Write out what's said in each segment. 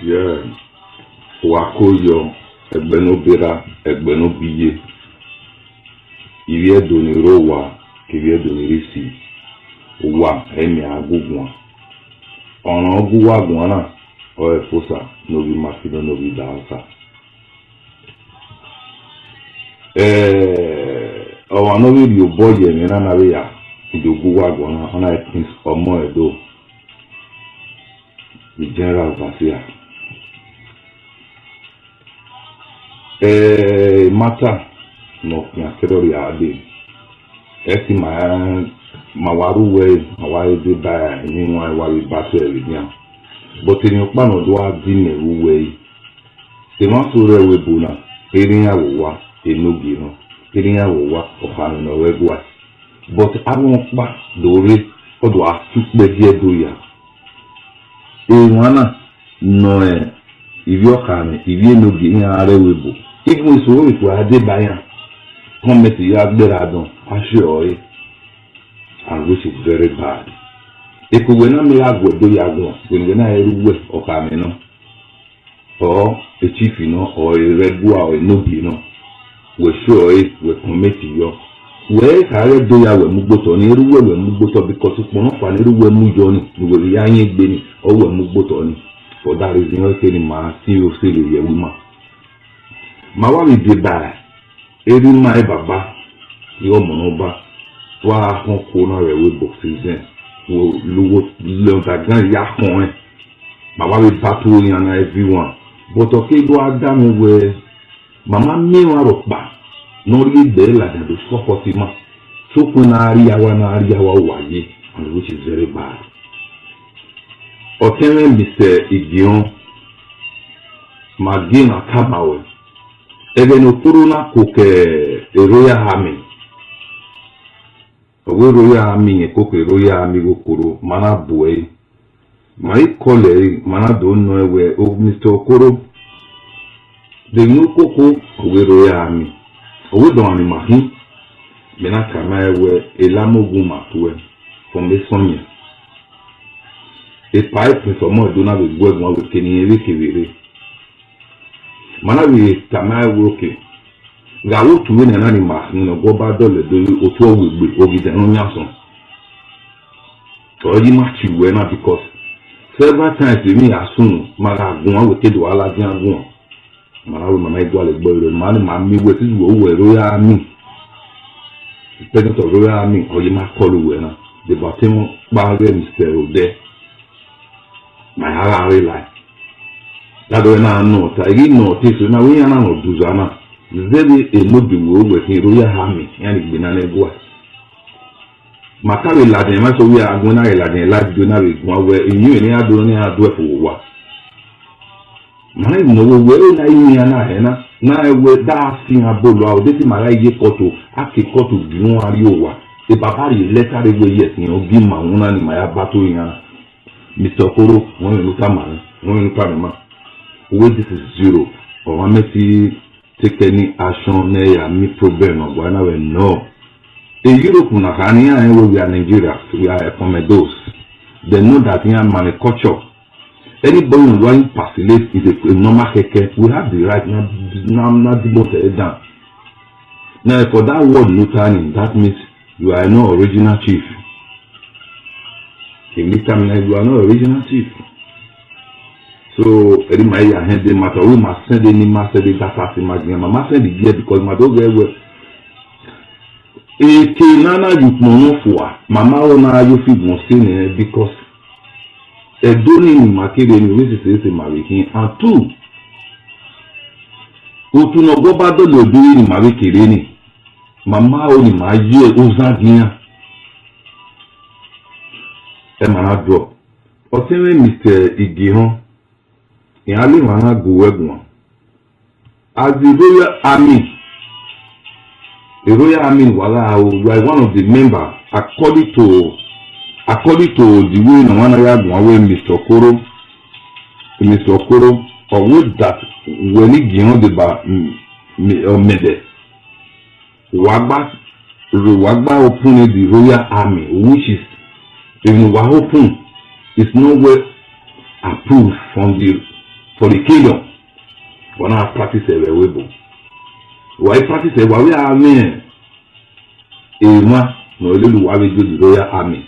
Yeah. Wakoyo, Egbenobera, Egbenobiye. Ivie doniro wa, kivie donirisi. Wa, emi agugwa. Ono ogugwa gwana, o efosa, nobi makido, nobi dansa. Owa nobi yoboye, nena nawe ya, idogugwa gwana, ona ekins omo edo. The general overseer. Matter no kiakedori ade. Esi mawaru we mawaru de ba ni wa we battle evian. But in your plan do adi me we. The one so re we bona. Erin awowa enogi no. Erin awowa ofanu no we gwa. But abun pa dore odo asukpe die do ya. Wana no ivi okane ivi enogi ni are we bo. If we saw it were a day by come to Yagberadon, Ashe, and which is very bad. If we were not Milago, do Yago, when we are west of Ameno, or a chief, or a red boy, or a nogi, we show it, we commit you. Where I do ya we muboto, near we muboto because of one of an everywhere mujoni, we will yank Benny, or we mubotoni. For that reason, I tell him, I see you silly, a woman. Mawawi de ba eri mai baba yo monoba wa hon ko na rewe boxing wo luwo le ta gan ya kon mawawi battle yan na everyone but okay do adam we mama mi wa ropa no ri de la do so fortima so ko na ri awa waye and which is very bad okere Mr. Igion magina kabawe even Okuruna cook a royal army. A royal army, a cook a royal army, Okoro, Mana boy. My colleague, Mana don't know where of Mr. Okoro. The new cocoa, a royal army. We don't imagine. Menaka where a lamoguma to from the Sonia. A pipe for more do not be good one with Kenny. Mana we tamai woke ga wo tuwe na nani ma no go ba dole do otu ogbe ogide no nyaso to yi ma chi we na because several times we asun mara gun we kedo ala din agun mara we mama igwa le gbo ire ma mi we ti wo we royal army president of royal army o yi ma call we na the bottom ba re Mr. Ode my hara life. That way now no, I didn't notice now we are not Duzana. Very a moody with the royal army and it's been an ego. Macari Laden, so we are going to like Dunari, where you and I don't know for what. My no way, Naiana, now I will dancing a bull, this is my idea photo, Aki Koto, Iowa. The Papari letter away, yes, give my own and my battle in Mr. Koro, one look at man, one look at man. Where this is zero, or I may take any action near me problem or whatever. No. In Europe, we are Nigeria, we are accommodates. They know that we are maniculture. Anybody who running facilitate is a normal keke. We have the right not devoted down. Now, for that word Lutani, that means you are no original chief. In this time, you are no original chief. So, any my hand the matter, we must send any master the data to my mama send the gear because my dog will. A Kenana you know for Mama ona you feel more because a doing market university is American and two. Utu no go bad do in American. Mama only my year Uzagia. Emma drop. Or Mr. Igion. In Ali Mana Guegwan. As the Royal Army, were one of the members according to the way Mr. Okoro, or with that when he given the Mede. Wagba opened the Royal Army, which is in Wahopun, is nowhere approved from the for the kingdom. When I practice a webo. Why practice a way amen? Ema no little why do the Royal Army.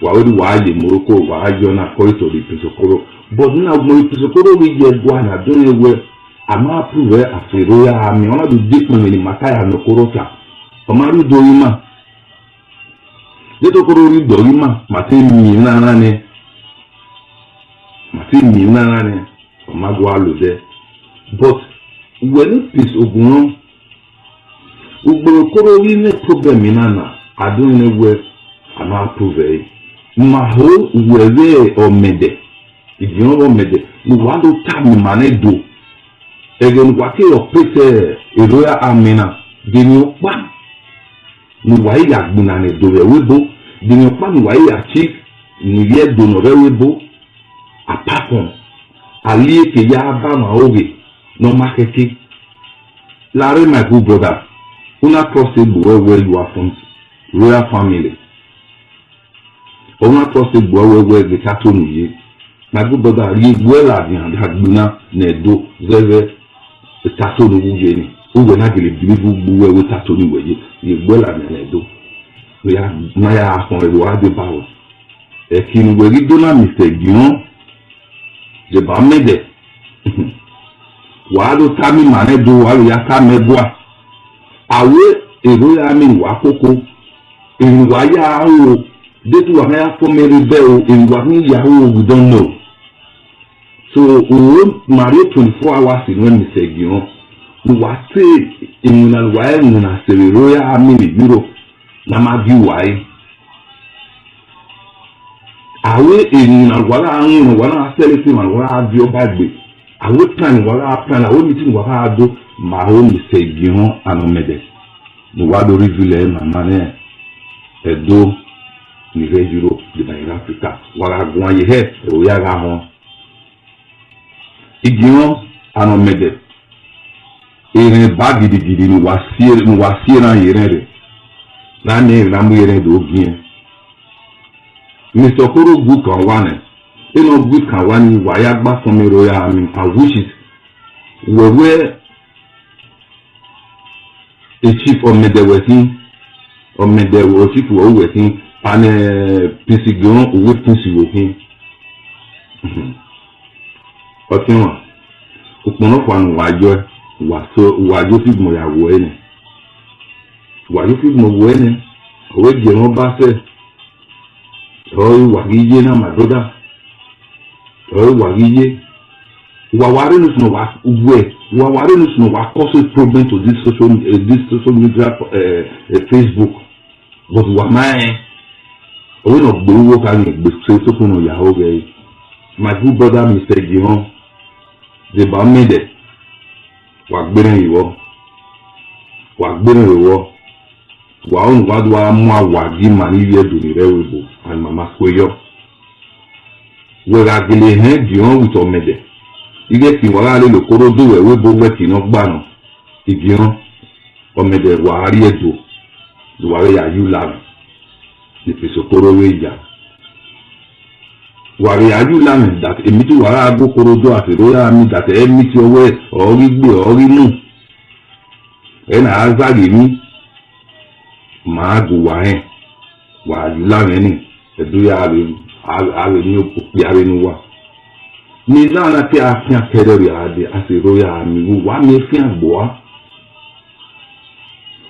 Why do I the Morocco, why Jonah call to the Pisokoro? But now when Pisokoro we get one, I don't know where I'm not prove as a Royal Army. I want to deep in the Mataya no Korota. Amaru Doima. Little Korori Doima, Martin Minane. Martin Minane. Magwalo there. But when peace ogun ugboro we no problem inana I don't know where I'm not prove maho were o mede idion o mede no wado tam mane do egen wake o pese Royal Army na deni opa no wa ya gbina ne do webo deni opa no wa ya chief ni ye do no webo apart from Ali ke ya ba ma oge no marketing. Larry, my good brother, una trusted where you are from, royal family. Una trusted where the cattle ye. My good brother, you well at the hand had buna nedo zeve the cattle no ujeni. Who will not believe where we cattle away. You well at the nedo. We are Naya from the wide power. A king will do not mistake, you know. The Bamede Wado Tami Manedo, Waliaka Meboa. Awe, a Royal Army Wakoko in Waya, they do a higher for Mary Bell in Wani Yahoo, we don't know. So we won't marry 24 hours in when we say, you know, we were say in Waya, in a Royal Army in Europe, Namagi Wai. Awe in wala selling man wala dio bagbe awe plan awe meeting wala do ma ho mi se gion anomede no wado reveal na mane edo ni Europe de ba Africa wala gwan ye he o ya ga ho igion anomede ere bagidi gidi ni wasie na yere na ne na mu yere do gien Mr. Koro book on one. You know, book on one. Wayagba from a Royal Army. I wish it were a chief of Medewesi or Medewesi who were working and a PC Gon who would PC with him. Okay, Ukmono was so Wajofi Moya Wene. Wajofi Moene, away General Bassett. Oh, Wagije na my brother. Oh, Wagije. Waware no wa uwe. Waware no wa cause problem to this social media Facebook. But wamae. Oh no, gbewo kan gbe so ko no yaho ge. My good brother Mr. Gihon. The Bamede. Wagbere iwo. Wa on wa do amwa wagi mani ye do ni rewebo and mama kweyo we ga gele he Gihon with omede ige ti wa le lokoro do webo we ti no gba no Gihon omede wa ari edo do wa ya you love ni Pisokoro we ja wa ya you love that emiti wa go korodo ati Royal Army that emiti owe ori gbe ori nu ena azagi mi Magu wae wa lameni edu ya ave ni opiare ni wa ni na ti afia kedere ade ase Royal Army wa mi fi agboa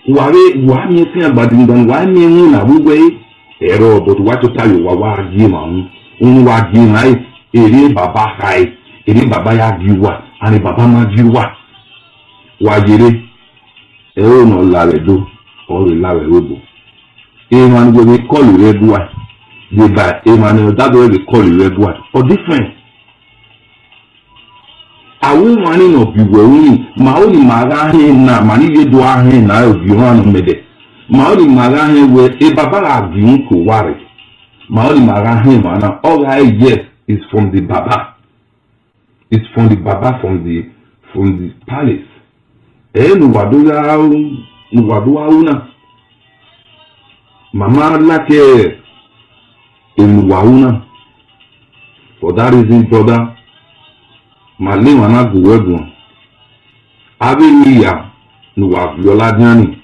wa mi fi agbadindan wa mi mu na buwe ero but wa to tayo wa gi ma un wa gi nai ere baba kai ere baba ya gi wa ani baba ma gi wa jere ero no la redo or lawe webo man go dey call you red white dey by man that way they call you red white or different awu mani no biwe uni ma oni maga he na mani ye do ahe na obi hono mede ma oni maga he we e baba la bi ko ware ma oni maga he mana all I yes is from the baba, it's from the baba from the palace Nuwadua una Mama lake in Wauna. For that reason, brother, Malé wana gouwebon. Avec ya, nous wa viola diani.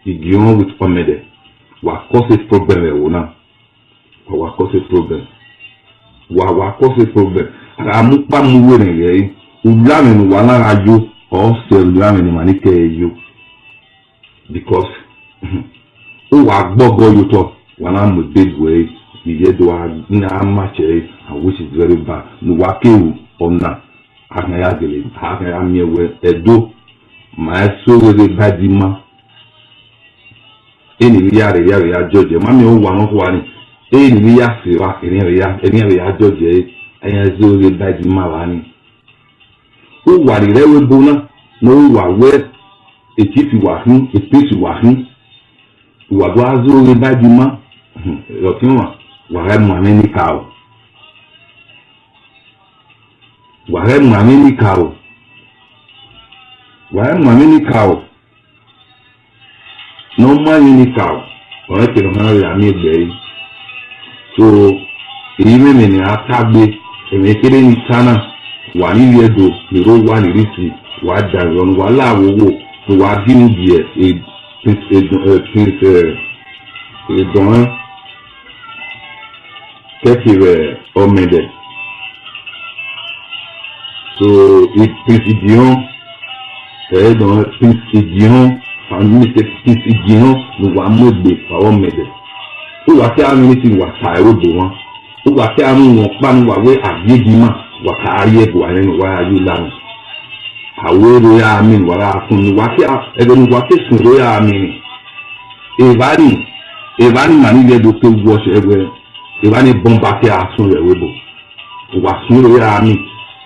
Idion with omede. Wa cause problème ona. Wa cause problème. Wa cause problème. Amu pa muwe ne ulame no wana rajo or se ulame ni manike yo. Because o wa gbogo yo to wana mo big way. Iye do na match and which is very bad. No wa kewu ona. Akanya gele. Akanya miewe edo. Ma so we badima. Eni ya George. Mami o wa no ko ni. Eni ya siwa eni ya George. Anya so we badima wa ni. O wa ri rewe bona no wa we etifi wa hin, episi wa hin. Wa do azo we badima. Lo kinwa wa re mu ameni kawo. Wa re mu ameni kawo. Wa re mu ameni kawo. No money ni cow. Or I can have a meal. So, even in a tablet, and make it in Sana, 1 year ago, the road one is what does on Walla will to what you a don take it or made it. So, it is Dion, they don't think Dion. And we take this again, we want more big for our mother. Who are telling me what I will do? Who are telling me what plan what way I give you, what I yet go and why are you lying? How will I mean what I from what I don't what is where I mean? If any money they do to wash everywhere, if any bomb back here are soon available. What soon I mean?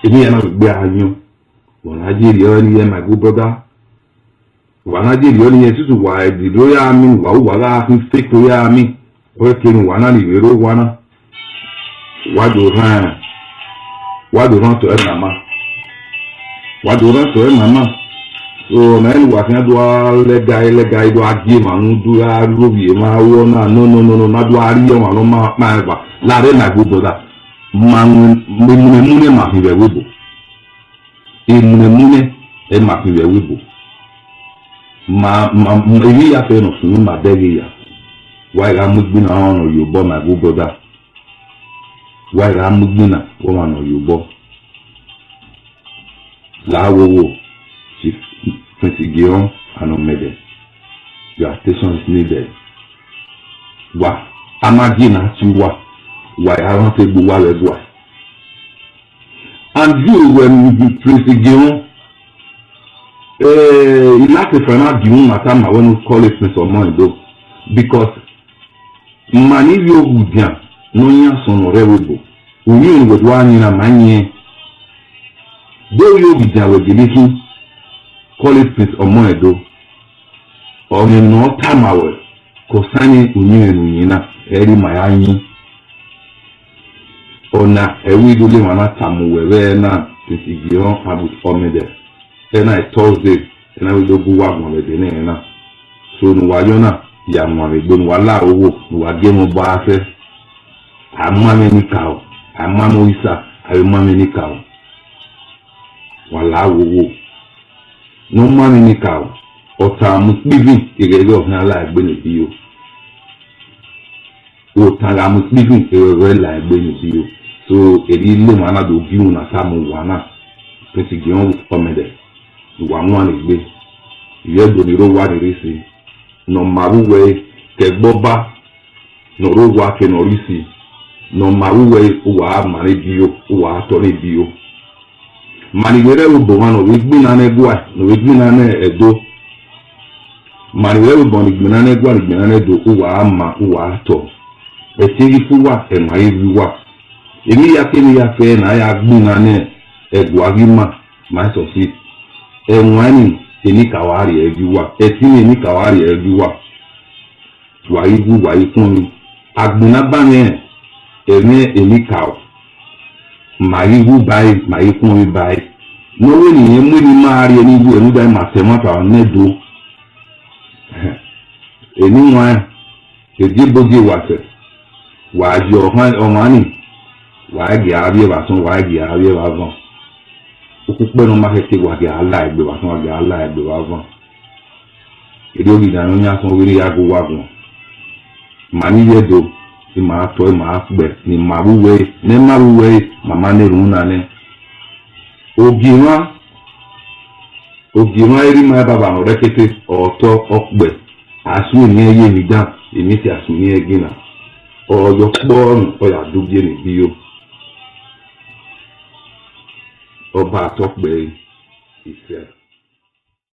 If me and I be a new when I did the earlier, my good brother. Wana di lioni yesu wa di loya mi wa wala fi fake loya mi o ke ni wana ni wero wana wa do ran to e mama so na ni wa tin do lega do agi ma ndu a robi ma wo na no na do ari yo ma no ma ba la re na go da ma mune ma fi be webo e mune e ma fi be webo ma ebi ya fe no funu ma begi ya why ga mugbina ono yobo my good brother why ga mugbina o no yobo la wo chief Prince Gion Anomede your attention is needed wa amagina chiwa why I want to go wale do and you when Prince Gion il a fait vraiment du monde matin when we call it Prince Omoedo because mani yo bien no nya son orewebo oni ngo do ani na manye do yo bien we gelekin call it Prince Omoedo oni no tamawe ko sani oni enu na eri mayanyi ona ewi do le wana tamu wewe na Prince Gion Abu Omede ena Thursday ena we do go wa mo le na so no wa yona ya mo le do wala owo wa ge mo ba fe amame ni kawo amamo isa amame ni kawo wala owo no mame ni kawo ota mu bibi igege na la egbe ni biyo o tanga mu bibi igege la egbe ni biyo so eri le mo na do giwu na samu wana Prince Gion Omede wa nwa ni gbe ye do ni ro wa ni si no maruwe ke gboba no ro wa ke no risi no maruwe wa mari biyo wa to ni biyo mani were bo ma no we gbe na ne gwa no we gbe na ne edo mani were bo ni gbe na ne gwa ni gbe na ne do wa ma wa to e tiri fu wa e ma yi wa emi ya ke ni ya fe na ya gbe na ne egwa gi ma so si enwani eni kawari ejuwa etini eni kawari ejuwa wa igu wa ikun agbona bane eni kaw ma igu bai ma ikun bai no we ni emu ni ma ri eni igu enu dai ma se mo ta nedo eni nwa eji bogi wa se wa jo han omani wa gi abi ba tun wa gi abi ba von okukpe no market wa ga ala egbe wa so ga ala egbe wa van ede ogi da no nya so ori ago wa gun mani yedo ti ma to ma gbe ni ma wuwe ne ma wuwe mama ne run na ne ogiran eri ma baba no rekete oto okpe asu ni eye mi dan emi ti asu ni egina ojo porun o ya dubie ni biyo ọba àtọpẹ ìfẹ́.